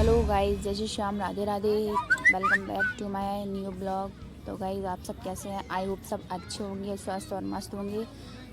Hello guys, जय Shri Shyam, Radhe Radhe. Welcome back to my new blog. तो guys, आप सब कैसे हैं? आई होप सब अच्छे होंगे, स्वस्थ और मस्त होंगे।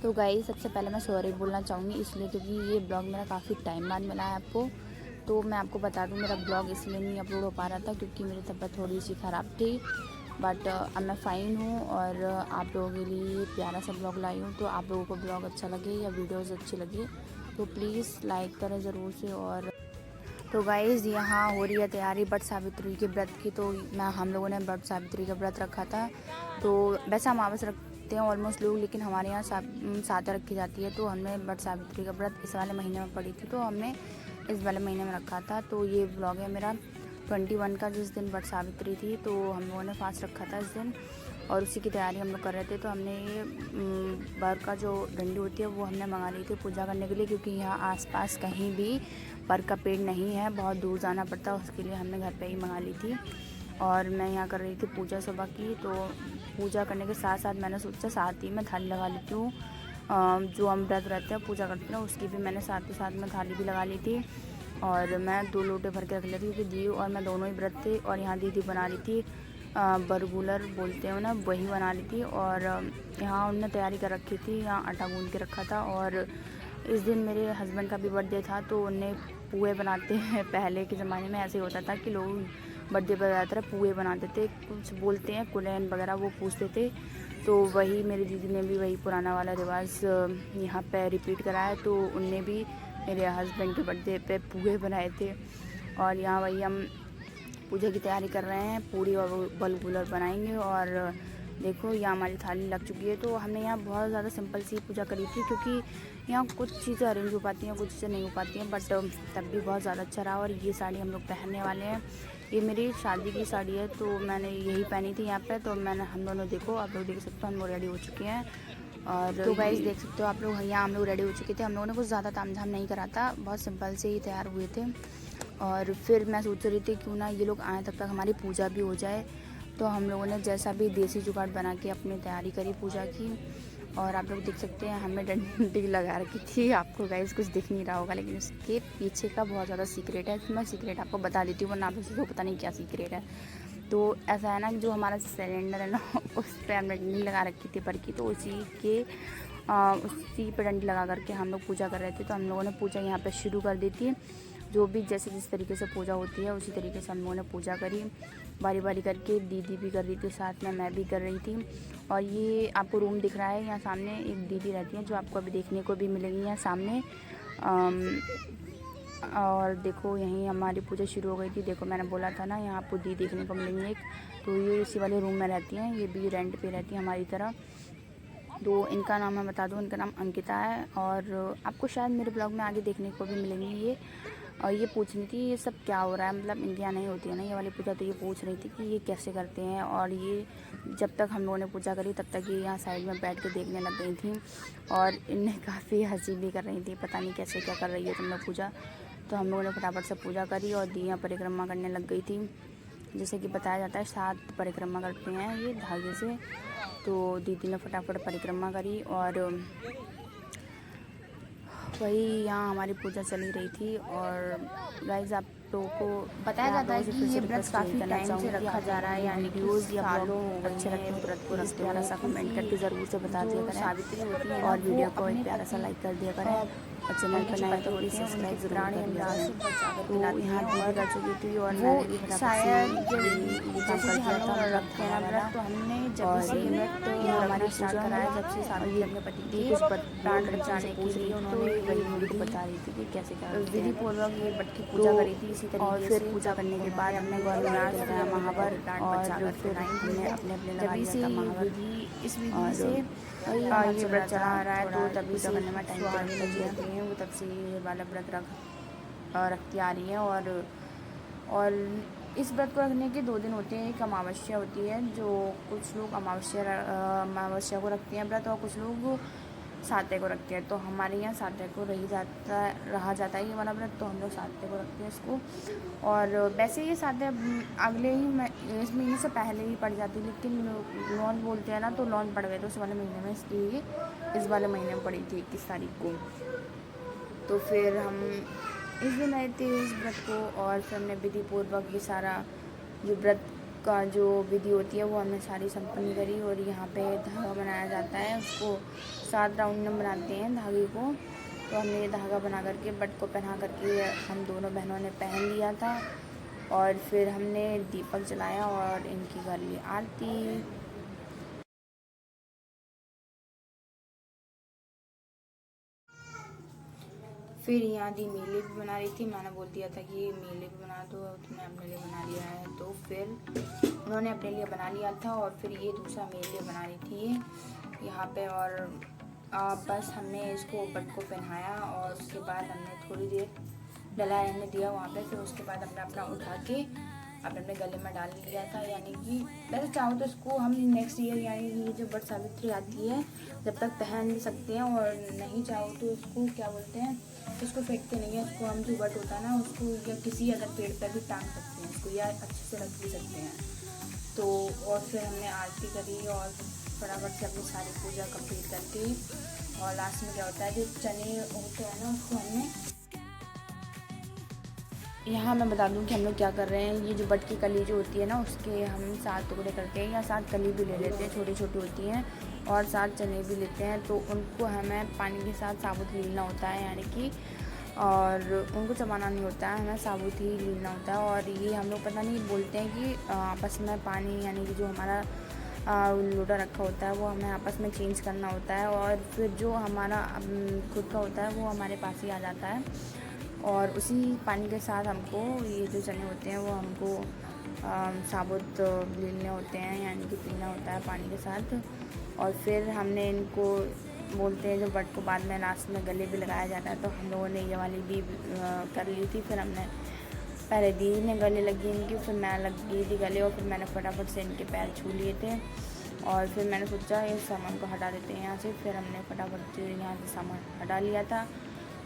तो गाइस, सबसे पहले मैं सॉरी बोलना चाहूँगी, इसलिए क्योंकि ये ब्लॉग मेरा काफ़ी टाइम बाद मिला है आपको। तो मैं आपको बता दूँ, मेरा ब्लॉग इसलिए नहीं अपलोड हो पा रहा था क्योंकि मेरी तबीयत थोड़ी सी ख़राब थी। बट अब मैं फ़ाइन हूँ और आप लोगों के लिए प्यारा सा ब्लॉग लाई हूँ। तो आप लोगों को ब्लॉग अच्छा लगे या वीडियोज़ अच्छी लगे तो प्लीज़ लाइक करें ज़रूर से। और तो गाइज़, यहाँ हो रही है तैयारी वट सावित्री के व्रत की। तो हम लोगों ने वट सावित्री का व्रत रखा था। तो वैसे अमावस रखते हैं ऑलमोस्ट लोग, लेकिन हमारे यहाँ सात रखी जाती है। तो हमने वट सावित्री का व्रत इस वाले महीने में पड़ी थी, तो हमने इस वाले महीने में रखा था। तो ये व्लॉग है मेरा 21 का, जिस दिन वट सावित्री थी। तो हम लोगों ने फास्ट रखा था इस दिन और उसी की तैयारी हम लोग कर रहे थे। तो हमने ये बर का जो डंडी होती है वो हमने मंगा ली थी पूजा करने के लिए, क्योंकि यहाँ आसपास कहीं भी बर का पेड़ नहीं है, बहुत दूर जाना पड़ता है। उसके लिए हमने घर पे ही मंगा ली थी। और मैं यहाँ कर रही थी पूजा सुबह की। तो पूजा करने के साथ साथ मैंने सोचा साथ ही मैं थाली लगा लेती हूँ। जो हम व्रत रहते हैं पूजा करते हैं उसकी भी मैंने साथ ही साथ में थाली भी लगा ली थी। और मैं 2 लोटे भर के रख लेती थी क्योंकि दी और मैं दोनों ही व्रत थे। और यहाँ दीदी बना रही थी बरगुलर बोलते हैं ना, वही बना ली थी। और यहाँ उनने तैयारी कर रखी थी, यहाँ आटा गूंद के रखा था। और इस दिन मेरे हस्बैंड का भी बर्थडे था, तो उन्हें पुए बनाते हैं। पहले के ज़माने में ऐसे होता था कि लोग बर्थडे पर ज़्यादातर पुए बनाते थे, कुछ बोलते हैं कुलैन वगैरह वो पूछते थे। तो वही मेरी दीदी ने भी वही पुराना वाला रिवाज यहाँ पे रिपीट कराया। तो उनने भी मेरे हस्बैंड के बर्थडे पे पुए बनाए थे। और यहाँ वही हम पूजा की तैयारी कर रहे हैं, पूरी और बलगुलर बनाएंगे। और देखो यहाँ हमारी थाली लग चुकी है। तो हमने यहाँ बहुत ज़्यादा सिंपल सी पूजा करी थी, क्योंकि यहाँ कुछ चीज़ें अरेंज हो पाती हैं, कुछ चीज़ें नहीं हो पाती हैं। बट तब भी बहुत ज़्यादा अच्छा रहा। और ये साड़ी हम लोग पहनने वाले हैं, ये मेरी शादी की साड़ी है। तो मैंने यही पहनी थी यहाँ पे। तो हम दोनों देखो, आप लोग देख सकते हो, हम लोग रेडी हो चुके हैं। और तो गाइस देख सकते हो आप लोग, यहाँ हम लोग रेडी हो चुके थे। हम लोगों ने कुछ ज़्यादा तामझाम नहीं करा था, बहुत सिंपल से ही तैयार हुए थे। और फिर मैं सोच रही थी क्यों ना ये लोग आएँ तब तक हमारी पूजा भी हो जाए। तो हम लोगों ने जैसा भी देसी जुगाड़ बना के अपनी तैयारी करी पूजा की। और आप लोग देख सकते हैं हमने डंडी लगा रखी थी। आपको गाइस कुछ दिख नहीं रहा होगा, लेकिन उसके पीछे का बहुत ज़्यादा सीक्रेट है। तो मैं सीक्रेट आपको बता देती हूँ, वरना आप लोगों को पता नहीं क्या सीक्रेट है। तो ऐसा है ना, जो हमारा सिलेंडर है ना उस पर हमने डंडी लगा रखी थी पर की। तो उसी पे डंडी लगा करके हम लोग पूजा कर रहे थे। तो हम लोगों ने पूजा यहाँ पे शुरू कर दी थी। जो भी जैसे जिस तरीके से पूजा होती है उसी तरीके से हम लोगों ने पूजा करी, बारी बारी करके। दीदी भी कर रही थी साथ में, मैं भी कर रही थी। और ये आपको रूम दिख रहा है, यहाँ सामने एक दीदी रहती हैं जो आपको अभी देखने को भी मिलेंगी यहाँ सामने। और देखो यहीं हमारी पूजा शुरू हो गई थी। देखो मैंने बोला था ना, यहाँ आपको दी देखने को मिलेंगी एक। तो ये इसी वाले रूम में रहती हैं, ये भी रेंट पे रहती हैं हमारी तरह। तो इनका नाम मैं बता दूँ, इनका नाम अंकिता है। और आपको शायद मेरे ब्लॉग में आगे देखने को भी मिलेंगी ये। और ये पूछ रही थी ये सब क्या हो रहा है, मतलब इनके यहाँ नहीं होती है ना ये वाली पूजा। तो ये पूछ रही थी कि ये कैसे करते हैं। और ये जब तक हम लोगों ने पूजा करी तब तक ये यहाँ साइड में बैठ के देखने लग गई थी। और इन्हें काफ़ी हंसी भी कर रही थी, पता नहीं कैसे क्या कर रही है तुम लोग पूजा। तो हम लोगों ने फटाफट से पूजा करी और दिया परिक्रमा करने लग गई थी। जैसे कि बताया जाता है 7 परिक्रमा करते हैं ये धागे से। तो दीदी ने फटाफट परिक्रमा करी। और वही यहाँ हमारी पूजा चली रही थी। और गाइस, आप लोगों को बताया जाता है कि ये व्रत काफ़ी टाइम से रखा जा रहा है, यानी वीडियोज़ या ब्लॉग अच्छे लगते हैं व्रत को रखते हैं। प्यारा सा कमेंट करके ज़रूर से बता दिया करें। सावित्री होती है और वीडियो को एक प्यारा सा लाइक कर दिया करें। और चैनल पर नए तो प्लीज़ सब्सक्राइब ज़रूर कर दिया करें। तो यहाँ दीदी कर चुकी थी और मैंने भी फटाफट से ये काम कर दिया था। रखते हैं व्रत, तो हमने जब से ये व्रत हमारी स्टार्ट कराया, जब से सावित्री अपने पति की कुछ प्राण बचाने के लिए उन्होंने वही मुझे बता रही थी कि कैसे क्या विधि पूर्वक ये बट की पूजा करी थी इसी तरीके से। और फिर पूजा करने के बाद हमने गौरनाथ लगाया महावर। और फिर हमने अपने अपने लगा लिया था महावर। इस विधि से ये व्रत चला आ रहा है। तो तभी से करने में टाइम लगती हैं वो, तब से ये वाला व्रत रखती आ रही हैं। और इस व्रत को रखने के 2 दिन होते हैं। एक अमावस्या होती है, जो कुछ लोग अमावस्या को रखते हैं व्रत, और कुछ लोग सातवें को रखते हैं। तो हमारे यहाँ सातवें को रहा जाता है ये वाला व्रत। तो हम लोग सातवें को रखते हैं इसको। और वैसे ये सातवें अगले ही इस महीने से पहले ही पड़ जाती है, लेकिन लॉन बोलते हैं ना, तो लॉन पड़ गए थे उस वाले महीने में, इसलिए इस वाले महीने में पड़ी थी 21 तारीख को। तो फिर हम इस दिन आए थे इस व्रत को, और फिर हमने विधि पूर्वक ये सारा जो व्रत का जो विधि होती है वो हमने सारी संपन्न करी। और यहाँ पे धागा बनाया जाता है, उसको 7 राउंड में बनाते हैं धागे को। तो हमने ये धागा बना करके बट को पहना करके हम दोनों बहनों ने पहन लिया था। और फिर हमने दीपक जलाया और इनकी कर ली आरती। फिर यहाँ दी मेले भी बना रही थी, मैंने बोल दिया था कि मेले भी बना दो, तुमने अपने लिए बना लिया है। तो फिर उन्होंने अपने लिए बना लिया था, और फिर ये दूसरा मेले बना रही थी यहाँ पे। और बस हमने इसको बट को पहनाया, और उसके बाद हमने थोड़ी देर डला रहने दिया वहाँ पे। फिर उसके बाद हमने अपना उठा के अपने गले में डाल लिया था। यानी कि वैसे चाहो तो इसको हम नेक्स्ट ईयर, यानी कि ये जो वट सावित्री आती है जब तक पहन सकते हैं, और नहीं चाहो तो इसको क्या बोलते हैं, इसको फेंकते नहीं है। इसको हम जो वट होता है ना उसको या किसी अदर पेड़ पर भी टांग सकते हैं इसको, या अच्छे से रख भी सकते हैं। तो और फिर हमने आरती करी और फटाफट से अपनी सारी पूजा कंप्लीट करके, और लास्ट में क्या होता है, जो चने होते हैं ना उसको हमने यहाँ मैं बता दूँ कि हम लोग क्या कर रहे हैं। ये जो बट की कली जो होती है ना उसके हम 7 टुकड़े करते हैं, या 7 कली भी ले लेते हैं, छोटी छोटी होती हैं, और 7 चने भी लेते हैं। तो उनको हमें पानी के साथ साबुत लीलना होता है, यानी कि और उनको चबाना नहीं होता है, हमें साबुत ही लीलना होता है। और ये हम लोग पता नहीं बोलते हैं कि आपस में पानी, यानी कि जो हमारा लोटा रखा होता है वो हमें आपस में चेंज करना होता है, और फिर जो हमारा खुद का होता है वो हमारे पास ही आ जाता है। और उसी पानी के साथ हमको ये जो चने होते हैं वो हमको साबुत लेने होते हैं, यानी कि पीना होता है पानी के साथ। और फिर हमने इनको बोलते हैं जो बट को बाद में लास्ट में गले भी लगाया जाता है। तो हम लोगों ने ये वाली भी कर ली थी। फिर हमने पहले दीदी ने गले लगी इनकी, फिर मैं लगी थी गले, और फिर मैंने फटाफट से इनके पैर छू लिए थे। और फिर मैंने सोचा इस सामान को हटा देते हैं यहाँ से। फिर हमने फटाफट से यहाँ से सामान हटा लिया था,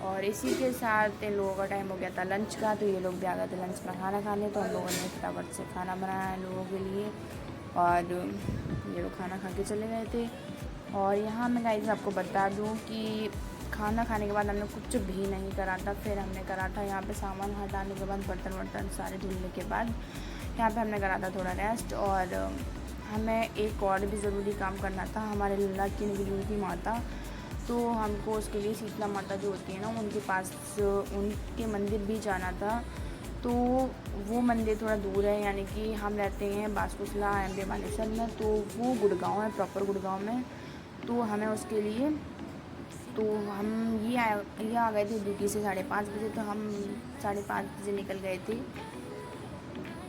और इसी के साथ इन लोगों का टाइम हो गया था लंच का। तो ये लोग भी आ गए थे लंच में खाना खाने। तो हम लोगों ने फटाफट से खाना बनाया है लोगों के लिए, और ये लोग खाना खा के चले गए थे। और यहाँ मैं गाइस आपको बता दूँ कि खाना खाने के बाद हमने कुछ भी नहीं करा था। फिर हमने करा था यहाँ पे सामान हटाने के बाद, बर्तन वर्तन सारे धुलने के बाद यहाँ पे हमने करा था थोड़ा रेस्ट। और हमें एक और भी ज़रूरी काम करना था, हमारे लल्ला की निकली हुई थी माता। तो हमको उसके लिए शीतला माता जो होती है ना उनके पास, उनके मंदिर भी जाना था। तो वो मंदिर थोड़ा दूर है, यानी कि हम रहते हैं बासकुसला एमपी बानेश्वर में, तो वो गुड़गांव है, प्रॉपर गुड़गांव में। तो हमें उसके लिए, तो हम ये आ गए थे ड्यूटी से 5:30 बजे। तो हम 5:30 बजे निकल गए थे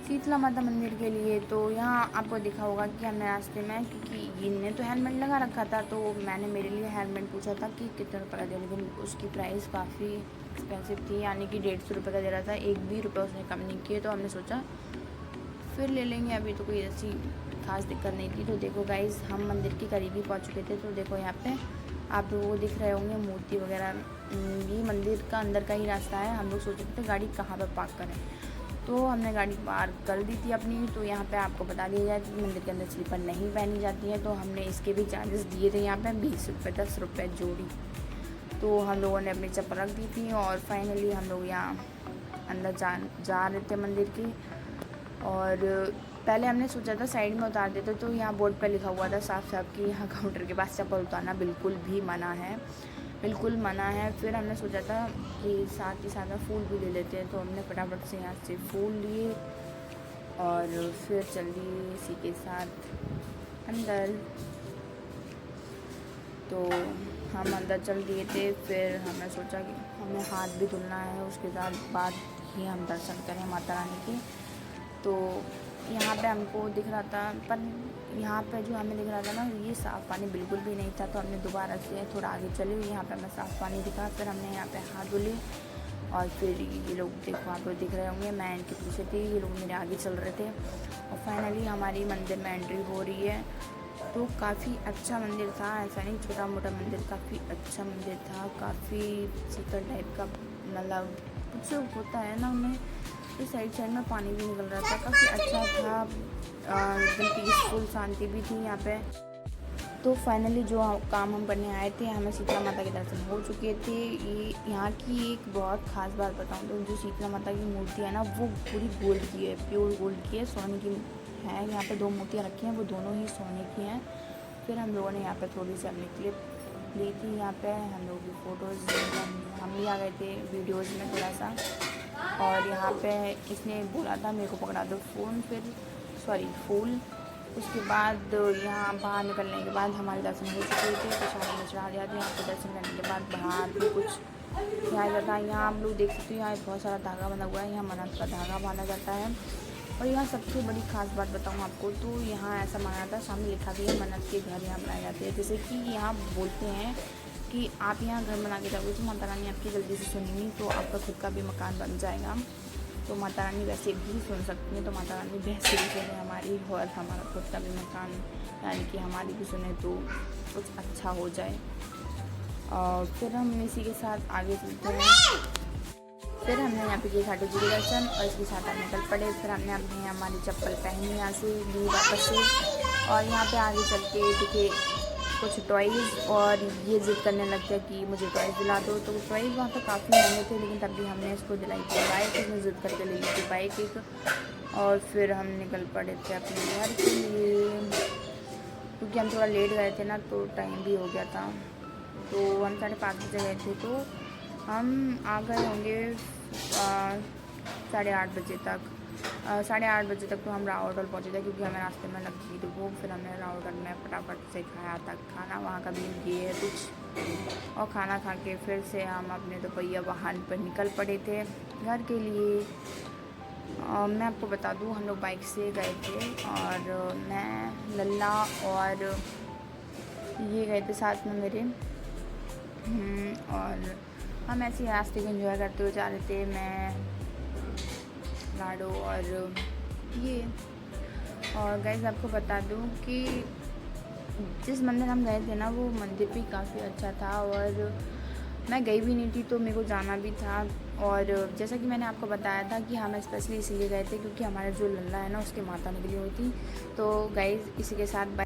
शीतला माता मंदिर के लिए। तो यहाँ आपको दिखा होगा कि हमने रास्ते में, क्योंकि इनने तो हेलमेट लगा रखा था, तो मैंने मेरे लिए हेलमेट पूछा था कि कितना रुपये का दे, लेकिन उसकी प्राइस काफ़ी एक्सपेंसिव थी, यानी कि 150 रुपये का दे रहा था। 1 भी रुपये उसने कम नहीं किए। तो हमने सोचा फिर ले लेंगे, अभी तो कोई ऐसी खास दिक्कत नहीं थी। तो देखो गाइज़, हम मंदिर के करीब ही पहुँच चुके थे। तो देखो यहाँ पे आप लोगों को दिख रहे होंगे मूर्ति वगैरह, ये मंदिर का अंदर का ही रास्ता है। हम लोग सोच रहे थे गाड़ी कहाँ पर पार्क करें, तो हमने गाड़ी पार्क कर दी थी अपनी। तो यहाँ पे आपको बता दिया जाए कि मंदिर के अंदर स्लीपर नहीं पहनी जाती है। तो हमने इसके भी चार्जेस दिए थे यहाँ पे 20 रुपये, 10 रुपये जोड़ी। तो हम लोगों ने अपनी चप्पल रख दी थी, और फाइनली हम लोग यहाँ अंदर जा रहे थे मंदिर के। और पहले हमने सोचा था साइड में उतार देते, तो यहाँ बोर्ड पर लिखा हुआ था साफ साफ कि यहाँ काउंटर के पास चप्पल उतारना बिल्कुल भी मना है, बिल्कुल मना है। फिर हमने सोचा था कि साथ ही साथ में फूल भी ले लेते हैं। तो हमने फटाफट से यहाँ से फूल लिए, और फिर चल दिए इसी के साथ अंदर। तो हम अंदर चल दिए थे। फिर हमने सोचा कि हमें हाथ भी धुलना है, उसके बाद ही हम दर्शन करें माता रानी के। तो यहाँ पे हमको दिख रहा था, पर यहाँ पे जो हमें दिख रहा था ना, ये साफ़ पानी बिल्कुल भी नहीं था। तो हमने दोबारा से थोड़ा आगे चले, यहाँ पे हमें साफ़ पानी दिखा। फिर हमने यहाँ पे हाथ धुले, और फिर ये लोग देखो आप लोग दिख रहे होंगे, मैं इनके पीछे थी, ये लोग मेरे आगे चल रहे थे। और फाइनली हमारी मंदिर में एंट्री हो रही है। तो काफ़ी अच्छा मंदिर था, ऐसा नहीं छोटा मोटा मंदिर, काफ़ी अच्छा मंदिर था, काफ़ी शीतल टाइप का, मतलब कुछ होता है ना उनमें। इस साइड में पानी भी निकल रहा था, काफ़ी अच्छा था, एकदम पीसफुल, शांति भी थी यहाँ पे। तो फाइनली जो काम हम करने आए थे, हमें शीतला माता के दर्शन हो चुके थे। ये यहाँ की एक बहुत ख़ास बात बताऊँ तो जो शीतला माता की मूर्ति है ना, वो पूरी गोल्ड की है, प्योर गोल्ड की है, सोने की है। यहाँ पे 2 मूर्तियाँ रखी हैं, वो दोनों ही सोने की हैं। फिर हम लोगों ने यहाँ पे थोड़ी सी अपनी क्लिप ली थी। यहाँ पे हम लोगों की फ़ोटोज़, हम भी आ गए थे वीडियोज़ में थोड़ा सा। और यहाँ पे इसने बोला था मेरे को पकड़ा दो फ़ोन, फिर फूल। उसके बाद यहाँ बाहर निकलने के बाद हमारे दर्शन हो चुके थे। प्रसाद में चढ़ा दिया था। यहाँ पे दर्शन करने के बाद बाहर भी कुछ किया जाता है। यहाँ आप लोग देख सकते हो, यहाँ बहुत सारा धागा बना हुआ है। यहाँ मन्नत का धागा बांधा जाता है। और यहाँ सबसे बड़ी ख़ास बात बताऊँ आपको तो यहाँ ऐसा माना जाता है, सामने लिखा भी है मन्नत के घर यहाँ बनाए जाते हैं। जैसे कि यहाँ बोलते हैं कि आप यहाँ घर बना के जाओगे तो माता रानी आपकी जल्दी से सुनेंगी, तो आपका खुद का भी मकान बन जाएगा। तो माता रानी वैसे भी सुन सकती हैं, तो माता रानी वैसे भी सुने हमारी, और हमारा खुद का भी मकान यानी कि हमारी भी सुने तो कुछ अच्छा हो जाए। और फिर हम इसी के साथ आगे चलते हैं। फिर हमने यहाँ पे किए खाटू जी के दर्शन और इसके साथ हम निकल पड़े। फिर हमने अपनी हमारी चप्पल पहनी, यहाँ से ली वापस से। और यहाँ पे आगे चल के दिखे कुछ टॉयज़, और ये ज़िद करने लग गया कि मुझे टॉयज़ दिला दो। तो टॉयज़ वहाँ पे काफ़ी महंगे थे, लेकिन तब भी हमने इसको दिलाई थी बाइक। इसने ज़िद करके ले ली थी बाइक एक। और फिर हम निकल पड़े थे अपने घर के लिए, क्योंकि हम थोड़ा लेट गए थे ना, तो टाइम भी हो गया था। तो हम 5:30 बजे गए थे, तो हम आ गए होंगे 8:30 बजे तक। 8:30 बजे तक तो हम राव होटल पहुँचे थे, क्योंकि हमें रास्ते में लग गई थी भूख। फिर हमने राव होटल में फटाफट से खाया था खाना, वहाँ का बिल ये है कुछ। और खाना खा के फिर से हम अपने दोपहिया वाहन पर निकल पड़े थे घर के लिए। मैं आपको बता दूँ, हम लोग बाइक से गए थे, और मैं, लल्ला और ये गए थे साथ में मेरे। और हम ऐसे ही रास्ते को एंजॉय करते हुए जा रहे थे, मैं, लाडो और ये। और गाइस आपको बता दूं कि जिस मंदिर हम गए थे ना, वो मंदिर भी काफ़ी अच्छा था, और मैं गई भी नहीं थी तो मेरे को जाना भी था। और जैसा कि मैंने आपको बताया था कि हम स्पेशली इसीलिए गए थे क्योंकि हमारा जो लल्ला है ना, उसकी माता निकली हुई थी। तो गाइस इसी के साथ